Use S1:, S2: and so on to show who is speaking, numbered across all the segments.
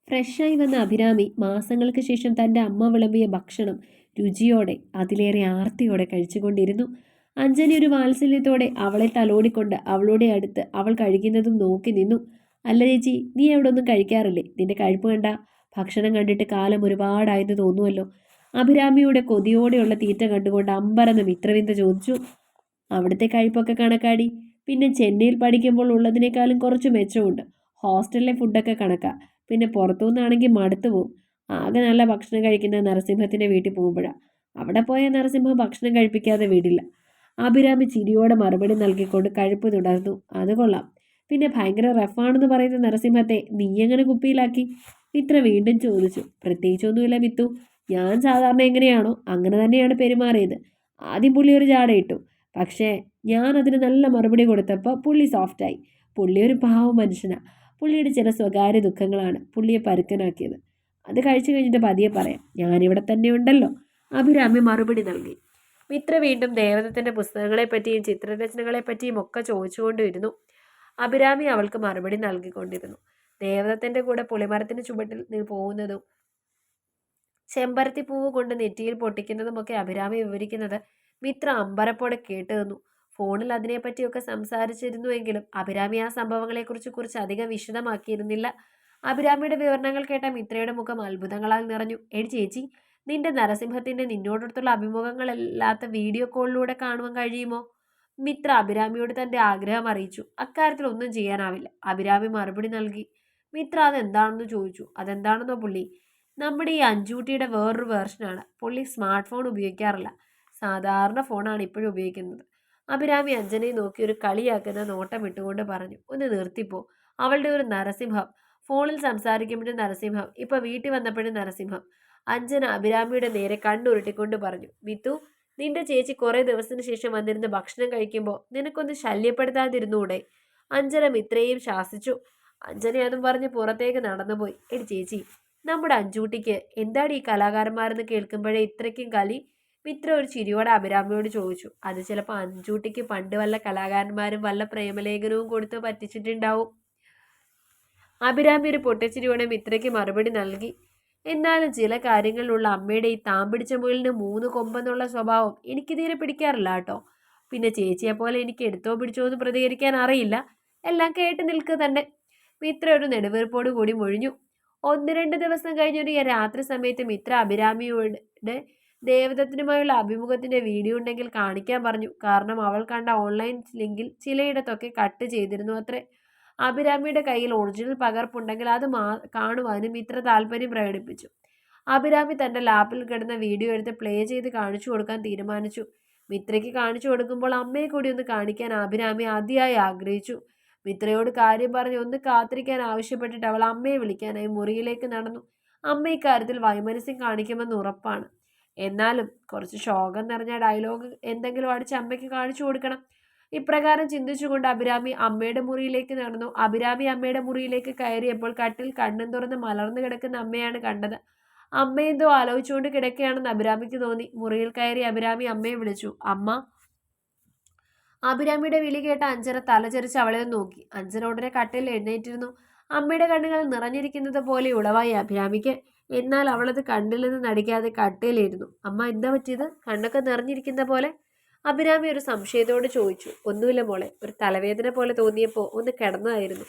S1: ഫ്രഷായി വന്ന അഭിരാമി മാസങ്ങൾക്ക് ശേഷം തൻ്റെ അമ്മ വിളമ്പിയ ഭക്ഷണം രുചിയോടെ അതിലേറെ ആർത്തിയോടെ കഴിച്ചുകൊണ്ടിരുന്നു. അഞ്ജലി ഒരു വാത്സല്യത്തോടെ അവളെ തലോടിക്കൊണ്ട് അവളുടെ അടുത്ത് അവൾ കഴിക്കുന്നതും നോക്കി നിന്നു. അല്ല ചേച്ചി, നീ അവിടെ ഒന്നും കഴിക്കാറില്ലേ? നിന്റെ കഴിപ്പ് കണ്ട ഭക്ഷണം കണ്ടിട്ട് കാലം ഒരുപാടായെന്ന് തോന്നുമല്ലോ. അഭിരാമിയുടെ കൊതിയോടെയുള്ള തീറ്റ കണ്ടുകൊണ്ട് അമ്പരന്ന് മിത്രവിന്ദ ചോദിച്ചു. അവിടുത്തെ കഴിപ്പൊക്കെ കണക്കാടി. പിന്നെ ചെന്നൈയിൽ പഠിക്കുമ്പോൾ ഉള്ളതിനേക്കാളും കുറച്ച് മെച്ചമുണ്ട്. ഹോസ്റ്റലിലെ ഫുഡൊക്കെ കണക്കാ. പിന്നെ പുറത്തുനിന്നാണെങ്കിൽ മടുത്തു പോവും. ആകെ നല്ല ഭക്ഷണം കഴിക്കുന്ന നരസിംഹത്തിൻ്റെ വീട്ടിൽ പോകുമ്പോഴാണ്. അവിടെ പോയ നരസിംഹം ഭക്ഷണം കഴിപ്പിക്കാതെ വിടില്ല. അഭിരാമി ചിരിയോടെ മറുപടി നൽകിക്കൊണ്ട് കഴിപ്പ് തുടർന്നു. അത് കൊള്ളാം. പിന്നെ ഭയങ്കര റഫാണെന്ന് പറയുന്ന നരസിംഹത്തെ നീ എങ്ങനെ കുപ്പിയിലാക്കി? മിത്ര വീണ്ടും ചോദിച്ചു. പ്രത്യേകിച്ചൊന്നുമില്ല മിത്തു. ഞാൻ സാധാരണ എങ്ങനെയാണോ അങ്ങനെ തന്നെയാണ് പെരുമാറിയത്. ആദ്യം പുള്ളി ഒരു ജാടയിട്ടു. പക്ഷേ ഞാൻ അതിന് നല്ല മറുപടി കൊടുത്തപ്പോൾ പുള്ളി സോഫ്റ്റായി. പുള്ളി ഒരു പാവം മനുഷ്യനാണ്. പുള്ളിയുടെ ചില സ്വകാര്യ ദുഃഖങ്ങളാണ് പുള്ളിയെ പരുക്കനാക്കിയത്. അത് കഴിച്ചു കഴിഞ്ഞിട്ട് പതിയെ പറയാം. ഞാനിവിടെ തന്നെ ഉണ്ടല്ലോ. അഭിരാമി മറുപടി നൽകി. മിത്ര വീണ്ടും ദേവദത്തിൻ്റെ പുസ്തകങ്ങളെപ്പറ്റിയും ചിത്രരചനകളെപ്പറ്റിയും ഒക്കെ ചോദിച്ചുകൊണ്ടിരുന്നു. അഭിരാമി അവൾക്ക് മറുപടി നൽകിക്കൊണ്ടിരുന്നു. ദേവദത്തിൻ്റെ കൂടെ പുളിമരത്തിന് ചുവട്ടിൽ പോകുന്നതും ചെമ്പരത്തിപ്പൂവ് കൊണ്ട് നെറ്റിയിൽ പൊട്ടിക്കുന്നതുമൊക്കെ അഭിരാമി വിവരിക്കുന്നത് മിത്ര അമ്പരപ്പോടെ കേട്ടു നിന്നു. ഫോണിൽ അതിനെപ്പറ്റിയൊക്കെ സംസാരിച്ചിരുന്നുവെങ്കിലും അഭിരാമി ആ സംഭവങ്ങളെക്കുറിച്ച് അധികം വിശദമാക്കിയിരുന്നില്ല. അഭിരാമിയുടെ വിവരണങ്ങൾ കേട്ട മിത്രയുടെ മുഖം അത്ഭുതങ്ങളാൽ നിറഞ്ഞു. എടി ചേച്ചി, നിന്റെ നരസിംഹത്തിന്റെ നിന്നോടടുത്തുള്ള അഭിമുഖങ്ങളല്ലാത്ത വീഡിയോ കോളിലൂടെ കാണുവാൻ കഴിയുമോ? മിത്ര അഭിരാമിയോട് തന്റെ ആഗ്രഹം അറിയിച്ചു. അക്കാര്യത്തിൽ ഒന്നും ചെയ്യാനാവില്ല. അഭിരാമി മറുപടി നൽകി. മിത്ര അതെന്താണെന്ന് ചോദിച്ചു. അതെന്താണെന്നോ പുള്ളി, നമ്മുടെ ഈ അഞ്ചൂട്ടിയുടെ വേറൊരു വേർഷനാണ്. പുള്ളി സ്മാർട്ട് ഫോൺ ഉപയോഗിക്കാറില്ല. സാധാരണ ഫോണാണ് ഇപ്പോഴും ഉപയോഗിക്കുന്നത്. അഭിരാമി അഞ്ജനയെ നോക്കി ഒരു കളിയാക്കുന്ന നോട്ടം ഇട്ടുകൊണ്ട് പറഞ്ഞു. ഒന്ന് നിർത്തിപ്പോ. അവളുടെ ഒരു നരസിംഹം. ഫോണിൽ സംസാരിക്കുമ്പോഴും നരസിംഹം, ഇപ്പൊ വീട്ടിൽ വന്നപ്പോഴും നരസിംഹം. അഞ്ജന അഭിരാമിയുടെ നേരെ കണ്ണുരുട്ടിക്കൊണ്ട് പറഞ്ഞു. മിത്തു, നിന്റെ ചേച്ചി കുറെ ദിവസത്തിന് ശേഷം വന്നിരുന്ന് ഭക്ഷണം കഴിക്കുമ്പോൾ നിനക്കൊന്ന് ശല്യപ്പെടുത്താതിരുന്നൂടെ? അഞ്ജന മിത്രയെയും ശാസിച്ചു. അഞ്ജന അതും പറഞ്ഞ് പുറത്തേക്ക് നടന്നുപോയി. എടി ചേച്ചി, നമ്മുടെ അഞ്ചൂട്ടിക്ക് എന്താണ് ഈ കലാകാരന്മാരെന്ന് കേൾക്കുമ്പോഴേ ഇത്രയ്ക്കും കലി? മിത്ര ഒരു ചിരിയോടെ അഭിരാമിയോട് ചോദിച്ചു. അത് ചിലപ്പോൾ അഞ്ചൂട്ടിക്ക് പണ്ട് വല്ല കലാകാരന്മാരും വല്ല പ്രേമലേഖനവും കൊടുത്ത് പറ്റിച്ചിട്ടുണ്ടാവും. അഭിരാമി ഒരു പൊട്ടച്ചിരിയോടെ മിത്രയ്ക്ക് മറുപടി നൽകി. എന്നാലും ചില കാര്യങ്ങളിലുള്ള അമ്മയുടെ ഈ താമ്പിടിച്ച മുയലിന് 3 കൊമ്പെന്നുള്ള സ്വഭാവം എനിക്ക് തീരെ പിടിക്കാറില്ല കേട്ടോ. പിന്നെ ചേച്ചിയെ പോലെ എനിക്ക് എടുത്തോ പിടിച്ചോ എന്ന് പ്രതികരിക്കാൻ അറിയില്ല. എല്ലാം കേട്ട് നിൽക്കുക തന്നെ. മിത്ര ഒരു നെടുവീർപ്പോട് കൂടി മൊഴിഞ്ഞു. 1-2 ദിവസം കഴിഞ്ഞൊരു രാത്രി സമയത്ത് മിത്ര അഭിരാമിയോട് ദേവദത്തിനുമായുള്ള അഭിമുഖത്തിന്റെ വീഡിയോ ഉണ്ടെങ്കിൽ കാണിക്കാൻ പറഞ്ഞു. കാരണം അവൾ കണ്ട ഓൺലൈൻ ലിങ്കിൽ ചിലയിടത്തൊക്കെ കട്ട് ചെയ്തിരുന്നു അത്രേ. അഭിരാമിയുടെ കയ്യിൽ ഒറിജിനൽ പകർപ്പുണ്ടെങ്കിൽ അത് കാണുവാനും മിത്ര താല്പര്യം പ്രകടിപ്പിച്ചു. അഭിരാമി തന്റെ ലാപ്പിൽ കിടന്ന വീഡിയോ എടുത്ത് പ്ലേ ചെയ്ത് കാണിച്ചു കൊടുക്കാൻ തീരുമാനിച്ചു. മിത്രയ്ക്ക് കാണിച്ചു കൊടുക്കുമ്പോൾ അമ്മയെ കൂടി ഒന്ന് കാണിക്കാൻ അഭിരാമി അതിയായി ആഗ്രഹിച്ചു. മിത്രയോട് കാര്യം പറഞ്ഞ് ഒന്ന് കാത്തിരിക്കാൻ ആവശ്യപ്പെട്ടിട്ട് അവൾ അമ്മയെ വിളിക്കാനായി മുറിയിലേക്ക് നടന്നു. അമ്മ ഇക്കാര്യത്തിൽ വൈമനസ്യം കാണിക്കുമെന്ന് ഉറപ്പാണ്. എന്നാലും കുറച്ച് ശോകം നിറഞ്ഞ ഡയലോഗ് എന്തെങ്കിലും അടിച്ച് അമ്മയ്ക്ക് കാണിച്ചു കൊടുക്കണം. ഇപ്രകാരം ചിന്തിച്ചുകൊണ്ട് അഭിരാമി അമ്മയുടെ മുറിയിലേക്ക് നടന്നു. അഭിരാമി അമ്മയുടെ മുറിയിലേക്ക് കയറിയപ്പോൾ കട്ടിൽ കണ്ണും തുറന്ന് മലർന്നു കിടക്കുന്ന അമ്മയാണ് കണ്ടത്. അമ്മയെന്തോ ആലോചിച്ചുകൊണ്ട് കിടക്കുകയാണെന്ന് അഭിരാമിക്ക് തോന്നി. മുറിയിൽ കയറി അഭിരാമി അമ്മയെ വിളിച്ചു. അമ്മ. അഭിരാമിയുടെ വിളി കേട്ട അഞ്ജന തലചെരിച്ച് അവളെ നോക്കി. അഞ്ജന ഉടനെ കട്ടിൽ എഴുന്നേറ്റിരുന്നു. അമ്മയുടെ കണ്ണുകൾ നിറഞ്ഞിരിക്കുന്നത് പോലെ ഉളവായി അഭിരാമിക്ക്. എന്നാൽ അവളത് കണ്ടില്ലെന്ന് നടിക്കാതെ കട്ടിലിരുന്നു. അമ്മ, എന്താ പറ്റിയത്? കണ്ണൊക്കെ നിറഞ്ഞിരിക്കുന്ന പോലെ. അഭിരാമി ഒരു സംശയത്തോട് ചോദിച്ചു. ഒന്നുമില്ല മോളെ, ഒരു തലവേദന പോലെ തോന്നിയപ്പോൾ ഒന്ന് കിടന്നതായിരുന്നു.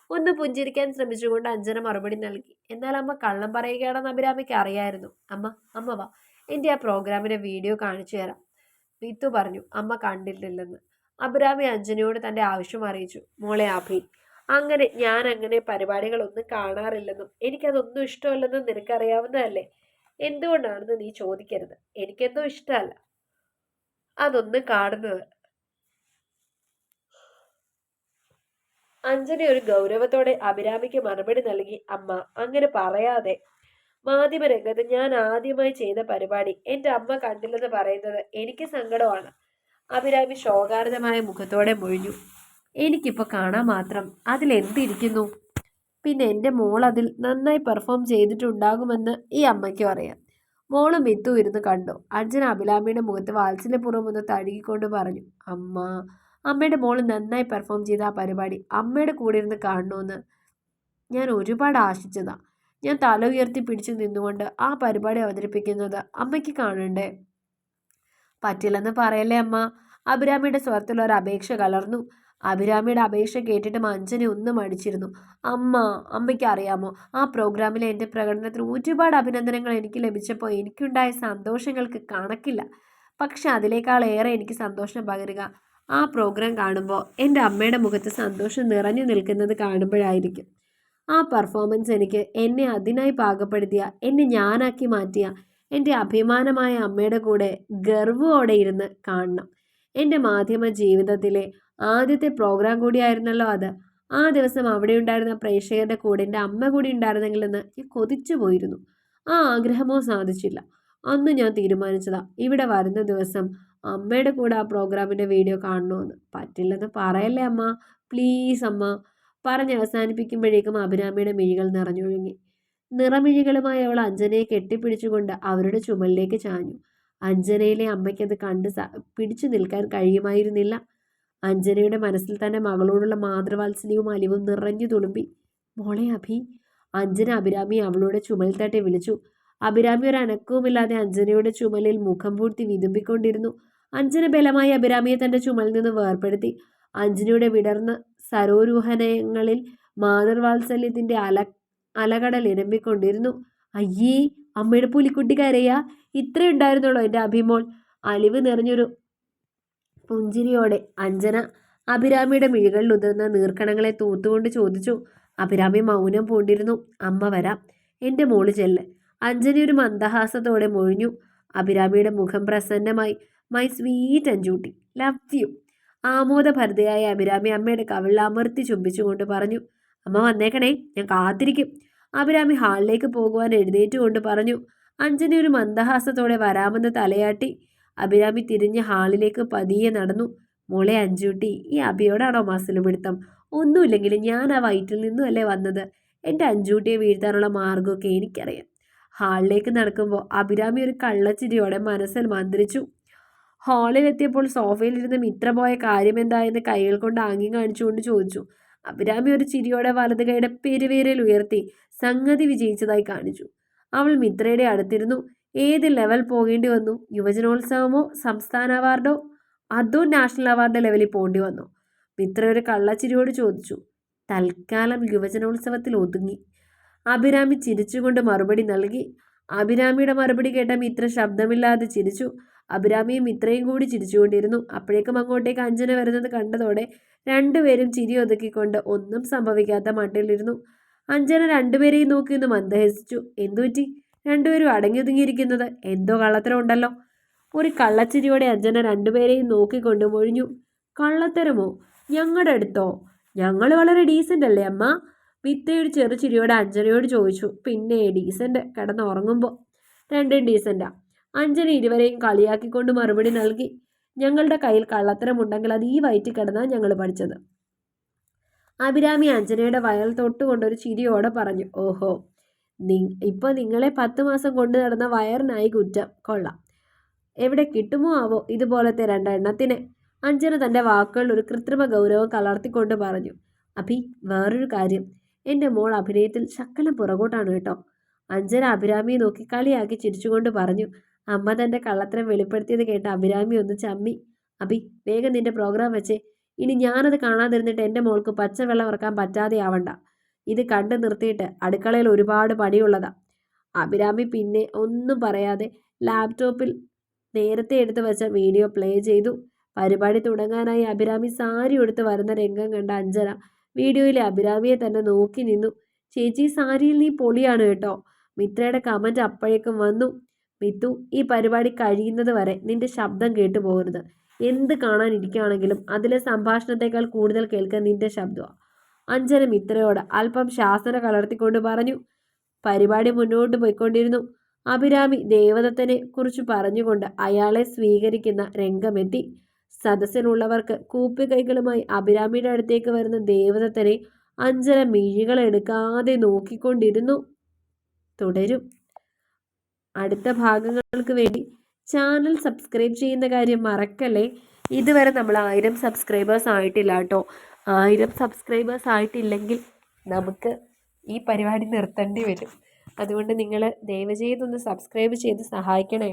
S1: ഒന്ന് പുഞ്ചിരിക്കാൻ ശ്രമിച്ചുകൊണ്ട് അഞ്ജന മറുപടി നൽകി. എന്നാൽ അമ്മ കള്ളം പറയുകയാണെന്ന് അഭിരാമിക്ക് അറിയായിരുന്നു. അമ്മ വാ, എൻ്റെ ആ പ്രോഗ്രാമിന്റെ വീഡിയോ കാണിച്ചു തരാം, മിത്തു പറഞ്ഞു. അമ്മ കണ്ടിട്ടില്ലെന്ന് അഭിരാമി അഞ്ജനയോട് തന്റെ ആവശ്യം അറിയിച്ചു. മോളെ അഭി, ഞാൻ അങ്ങനെ പരിപാടികളൊന്നും കാണാറില്ലെന്നും എനിക്കതൊന്നും ഇഷ്ടമല്ലെന്നും നിനക്കറിയാവുന്നതല്ലേ? എന്തുകൊണ്ടാണെന്ന് നീ ചോദിക്കരുത്. എനിക്കെന്തോ ഇഷ്ടമല്ല അതൊന്നും കാണുന്നത്. അഞ്ജന ഒരു ഗൗരവത്തോടെ അഭിരാമിക്ക് മറുപടി നൽകി. അമ്മ, അങ്ങനെ പറയാതെ. മാധ്യമരംഗത്ത് ഞാൻ ആദ്യമായി ചെയ്ത പരിപാടി എൻ്റെ അമ്മ കണ്ടില്ലെന്ന് പറയുന്നത് എനിക്ക് സങ്കടമാണ്. അഭിരാമി ശോകാർതമായ മുഖത്തോടെ മൊഴിഞ്ഞു. എനിക്കിപ്പോൾ കാണാൻ മാത്രം അതിലെന്തിരിക്കുന്നു? പിന്നെ എൻ്റെ മോൾ അതിൽ നന്നായി പെർഫോം ചെയ്തിട്ടുണ്ടാകുമെന്ന് ഈ അമ്മയ്ക്കും അറിയാം. മോളും മിത്തു ഇരുന്ന് കണ്ടു. അഞ്ജന അഭിരാമിയുടെ മുഖത്ത് വാത്സല്യപൂർവ്വം ഒന്ന് തഴുകിക്കൊണ്ട് പറഞ്ഞു. അമ്മയുടെ മോൾ നന്നായി പെർഫോം ചെയ്ത ആ പരിപാടി അമ്മയുടെ കൂടെ ഇരുന്ന് കാണണമെന്ന് ഞാൻ ഒരുപാട് ആശിച്ചതാ. ഞാൻ തല ഉയർത്തി പിടിച്ചു നിന്നുകൊണ്ട് ആ പരിപാടി അവതരിപ്പിക്കുന്നത് അമ്മയ്ക്ക് കാണണ്ടേ? പറ്റില്ലെന്ന് പറയല്ലേ അമ്മ. അഭിരാമിയുടെ സ്വരത്തിൽ ഒരു അപേക്ഷ കലർന്നു. അഭിരാമിയുടെ അപേക്ഷ കേട്ടിട്ട് അഞ്ജന ഒന്നും അടിച്ചിരുന്നു. അമ്മ, അമ്മയ്ക്ക് അറിയാമോ, ആ പ്രോഗ്രാമിലെ എൻ്റെ പ്രകടനത്തിന് ഒരുപാട് അഭിനന്ദനങ്ങൾ എനിക്ക് ലഭിച്ചപ്പോൾ എനിക്കുണ്ടായ സന്തോഷങ്ങൾക്ക് കണക്കില്ല. പക്ഷെ അതിനേക്കാളേറെ എനിക്ക് സന്തോഷം പകരുക ആ പ്രോഗ്രാം കാണുമ്പോൾ എൻ്റെ അമ്മയുടെ മുഖത്ത് സന്തോഷം നിറഞ്ഞു നിൽക്കുന്നത് കാണുമ്പോഴായിരിക്കും. ആ പെർഫോമൻസ് എനിക്ക് എന്നെ അതിനായി പാകപ്പെടുത്തിയ, എന്നെ ഞാനാക്കി മാറ്റിയ എൻ്റെ അഭിമാനമായ അമ്മയുടെ കൂടെ ഗർവ്വോടെ ഇരുന്ന് കാണണം. എൻ്റെ മാധ്യമ ജീവിതത്തിലെ ആദ്യത്തെ പ്രോഗ്രാം കൂടിയായിരുന്നല്ലോ അത്. ആ ദിവസം അവിടെ ഉണ്ടായിരുന്ന പ്രേക്ഷകരുടെ കൂടെ എൻ്റെ അമ്മ കൂടി ഉണ്ടായിരുന്നെങ്കിലെന്ന് ഞാൻ കൊതിച്ചു പോയിരുന്നു. ആ ആഗ്രഹമോ സാധിച്ചില്ല. അന്ന് ഞാൻ തീരുമാനിച്ചതാ, ഇവിടെ വരുന്ന ദിവസം അമ്മയുടെ കൂടെ ആ പ്രോഗ്രാമിൻ്റെ വീഡിയോ കാണണമെന്ന്. പറ്റില്ലെന്ന് പറയല്ലേ അമ്മ, പ്ലീസ് അമ്മ. പറഞ്ഞ് അവസാനിപ്പിക്കുമ്പോഴേക്കും അഭിരാമിയുടെ മിഴികൾ നിറഞ്ഞൊഴുങ്ങി. നിറമിഴികളുമായി അവൾ അഞ്ജനയെ കെട്ടിപ്പിടിച്ചുകൊണ്ട് അവരുടെ ചുമലിലേക്ക് ചാഞ്ഞു. അഞ്ജനയിലെ അമ്മയ്ക്കത് കണ്ട് പിടിച്ചു നിൽക്കാൻ കഴിയുമായിരുന്നില്ല. അഞ്ജനയുടെ മനസ്സിൽ തന്നെ മകളോടുള്ള മാതൃവാത്സല്യവും അലിവും നിറഞ്ഞു തുളുമ്പി. മോളെ അഭി. അഞ്ജന അഭിരാമി അവളുടെ ചുമൽ തട്ടി വിളിച്ചു. അഭിരാമി ഒരു അനക്കവുമില്ലാതെ അഞ്ജനയുടെ ചുമലിൽ മുഖം പൂഴ്ത്തി വിതുമ്പിക്കൊണ്ടിരുന്നു. അഞ്ജന ബലമായി അഭിരാമിയെ തന്റെ ചുമലിൽ നിന്ന് വേർപ്പെടുത്തി. അഞ്ജനയുടെ വിടർന്ന സരോരുഹനങ്ങളിൽ മാതൃവാത്സല്യത്തിന്റെ അലകടൽ ഇരമ്പിക്കൊണ്ടിരുന്നു. അയ്യേ, അമ്മയുടെ പുലിക്കുട്ടി കരയാ? ഇത്രയുണ്ടായിരുന്നുള്ളൂ എൻ്റെ അഭിമോൾ? അലിവ് നിറഞ്ഞൊരു പുഞ്ചിരിയോടെ അഞ്ജന അഭിരാമിയുടെ മിഴികളിൽ ഉതിർന്ന നീർക്കണങ്ങളെ തൂത്തുകൊണ്ട് ചോദിച്ചു. അഭിരാമി മൗനം പൂണ്ടിരുന്നു. അമ്മ വരാം, എൻ്റെ മോള് ചെല്ല്. അഞ്ജന ഒരു മന്ദഹാസത്തോടെ മൊഴിഞ്ഞു. അഭിരാമിയുടെ മുഖം പ്രസന്നമായി. My sweet Anjutty, love you. ആമോദഭരിതയായ അഭിരാമി അമ്മയുടെ കവിളിൽ അമർത്തി ചുംബിച്ചുകൊണ്ട് പറഞ്ഞു. അമ്മ വന്നേക്കണേ, ഞാൻ കാത്തിരിക്കും. അഭിരാമി ഹാളിലേക്ക് പോകുവാൻ എഴുന്നേറ്റുകൊണ്ട് പറഞ്ഞു. അഞ്ജന ഒരു മന്ദഹാസത്തോടെ വരാമെന്ന് തലയാട്ടി. അഭിരാമി തിരിഞ്ഞ് ഹാളിലേക്ക് പതിയെ നടന്നു. മോളെ അഞ്ജൂട്ടി, ഈ അഭിയോടാണോ മസിൽ പിടുത്തം? ഒന്നുമില്ലെങ്കിൽ ഞാൻ ആ വയറ്റിൽ നിന്നും അല്ലേ വന്നത്. എൻ്റെ അഞ്ജൂട്ടിയെ വീഴ്ത്താനുള്ള മാർഗമൊക്കെ എനിക്കറിയാം. ഹാളിലേക്ക് നടക്കുമ്പോൾ അഭിരാമി ഒരു കള്ളച്ചിരിയോടെ മനസ്സിൽ മന്ത്രിച്ചു. ഹാളിലെത്തിയപ്പോൾ സോഫയിലിരുന്ന് മിത്ര പോയ കാര്യമെന്തായെന്ന് കൈകൾ കൊണ്ട് ആംഗ്യം കാണിച്ചുകൊണ്ട് ചോദിച്ചു. അഭിരാമി ഒരു ചിരിയോടെ വലത് കൈയുടെ പെരുവേരൽ ഉയർത്തി സംഗതി വിജയിച്ചതായി കാണിച്ചു. അവൾ മിത്രയുടെ അടുത്തിരുന്നു. ഏത് ലെവൽ പോകേണ്ടി വന്നു? യുവജനോത്സവമോ സംസ്ഥാന അവാർഡോ അതോ നാഷണൽ അവാർഡ് ലെവലിൽ പോകേണ്ടി വന്നോ? മിത്ര ഒരു കള്ളച്ചിരിയോട് ചോദിച്ചു. തൽക്കാലം യുവജനോത്സവത്തിൽ ഒതുങ്ങി. അഭിരാമി ചിരിച്ചുകൊണ്ട് മറുപടി നൽകി. അഭിരാമിയുടെ മറുപടി കേട്ട മിത്ര ശബ്ദമില്ലാതെ ചിരിച്ചു. അഭിരാമിയും മിത്രയും കൂടി ചിരിച്ചുകൊണ്ടിരുന്നു. അപ്പോഴേക്കും അങ്ങോട്ടേക്ക് അഞ്ജന വരുന്നത് കണ്ടതോടെ രണ്ടുപേരും ചിരി ഒതുക്കിക്കൊണ്ട് ഒന്നും സംഭവിക്കാത്ത മട്ടിലിരുന്നു. അഞ്ജന രണ്ടുപേരെയും നോക്കി ഒന്ന് മന്ദഹസിച്ചു. എന്തുപറ്റി? രണ്ടുപേരും അടങ്ങിയൊതുങ്ങിയിരിക്കുന്നത്? എന്തോ കള്ളത്തരം ഉണ്ടല്ലോ. ഒരു കള്ളച്ചിരിയോടെ അഞ്ജന രണ്ടുപേരെയും നോക്കിക്കൊണ്ട് മൊഴിഞ്ഞു. കള്ളത്തരമോ? ഞങ്ങളുടെ അടുത്തോ? ഞങ്ങൾ വളരെ ഡീസൻ്റ് അല്ലേ അമ്മ? മിത്രയൊരു ചെറുചിരിയോടെ അഞ്ജനയോട് ചോദിച്ചു. പിന്നെ ഡീസൻ്റ്, കിടന്നുറങ്ങുമ്പോൾ രണ്ടും ഡീസൻ്റാ. അഞ്ജന ഇരുവരെയും കളിയാക്കിക്കൊണ്ട് മറുപടി നൽകി. ഞങ്ങളുടെ കയ്യിൽ കള്ളത്തരമുണ്ടെങ്കിൽ അത് ഈ വയറ്റിൽ കിടന്നാണ് ഞങ്ങൾ പഠിച്ചത്. അഭിരാമി അഞ്ജനയുടെ വയൽ തൊട്ടുകൊണ്ടൊരു ചിരിയോടെ പറഞ്ഞു. ഓഹോ, ഇപ്പോൾ നിങ്ങളെ 10 മാസം കൊണ്ട് നടന്ന വയറിനായി കുറ്റം. കൊള്ളാം. എവിടെ കിട്ടുമോ ആവോ ഇതുപോലത്തെ രണ്ടെണ്ണത്തിന്? അഞ്ജന തൻ്റെ വാക്കുകളിൽ ഒരു കൃത്രിമ ഗൗരവം കലർത്തിക്കൊണ്ട് പറഞ്ഞു. അഭി, വേറൊരു കാര്യം, എൻ്റെ മോൾ അഭിനയത്തിൽ ശക്കലം പുറകോട്ടാണ് കേട്ടോ. അഞ്ജന അഭിരാമിയെ നോക്കി കളിയാക്കി ചിരിച്ചുകൊണ്ട് പറഞ്ഞു. അമ്മ തൻ്റെ കള്ളത്തരം വെളിപ്പെടുത്തിയത് കേട്ട് അഭിരാമി ഒന്ന് ചമ്മി. അഭി, വേഗം നിന്റെ പ്രോഗ്രാം വെച്ചേ. ഇനി ഞാനത് കാണാതിരുന്നിട്ട് എൻ്റെ മോൾക്ക് പച്ചവെള്ളം ഇറക്കാൻ പറ്റാതെ ആവണ്ട. ഇത് കണ്ടു നിർത്തിയിട്ട് അടുക്കളയിൽ ഒരുപാട് പണിയുള്ളതാ. അഭിരാമി പിന്നെ ഒന്നും പറയാതെ ലാപ്ടോപ്പിൽ നേരത്തെ എടുത്തു വെച്ച വീഡിയോ പ്ലേ ചെയ്തു. പരിപാടി തുടങ്ങാനായി അഭിരാമി സാരി ഉടുത്ത് വരുന്ന രംഗം കണ്ട അഞ്ജന വീഡിയോയിലെ അഭിരാമിയെ തന്നെ നോക്കി നിന്നു. ചേച്ചി, സാരിയിൽ നീ പൊളിയാണ് കേട്ടോ. മിത്രയുടെ കമൻറ്റ് അപ്പോഴേക്കും വന്നു. മിത്തു, ഈ പരിപാടി കഴിയുന്നത് വരെ നിന്റെ ശബ്ദം കേട്ടു പോകരുത്. എന്ത് കാണാനിരിക്കുകയാണെങ്കിലും അതിലെ സംഭാഷണത്തെക്കാൾ കൂടുതൽ കേൾക്കാൻ നിന്റെ ശബ്ദമാണ്. അഞ്ജന മിത്രയോട് അല്പം ശാസന കലർത്തിക്കൊണ്ട് പറഞ്ഞു. പരിപാടി മുന്നോട്ട് പോയിക്കൊണ്ടിരുന്നു. അഭിരാമി ദേവദത്തനെ കുറിച്ച് പറഞ്ഞുകൊണ്ട് അയാളെ സ്വീകരിക്കുന്ന രംഗമെത്തി. സദസ്സിലുള്ളവർക്ക് കൂപ്പിക്കൈകളുമായി അഭിരാമിയുടെ അടുത്തേക്ക് വരുന്ന ദേവദത്തനെ അഞ്ജന മിഴികളെടുക്കാതെ നോക്കിക്കൊണ്ടിരുന്നു. തുടരും. അടുത്ത ഭാഗങ്ങൾക്ക് വേണ്ടി ചാനൽ സബ്സ്ക്രൈബ് ചെയ്യുന്ന കാര്യം മറക്കല്ലേ. ഇതുവരെ നമ്മൾ 1000 സബ്സ്ക്രൈബേഴ്സ് ആയിട്ടില്ല കേട്ടോ. 1000 സബ്സ്ക്രൈബേഴ്സ് ആയിട്ടില്ലെങ്കിൽ നമുക്ക് ഈ പരിപാടി നിർത്തേണ്ടി വരും. അതുകൊണ്ട് നിങ്ങൾ ദയവ് ചെയ്തൊന്ന് സബ്സ്ക്രൈബ് ചെയ്ത് സഹായിക്കണേ.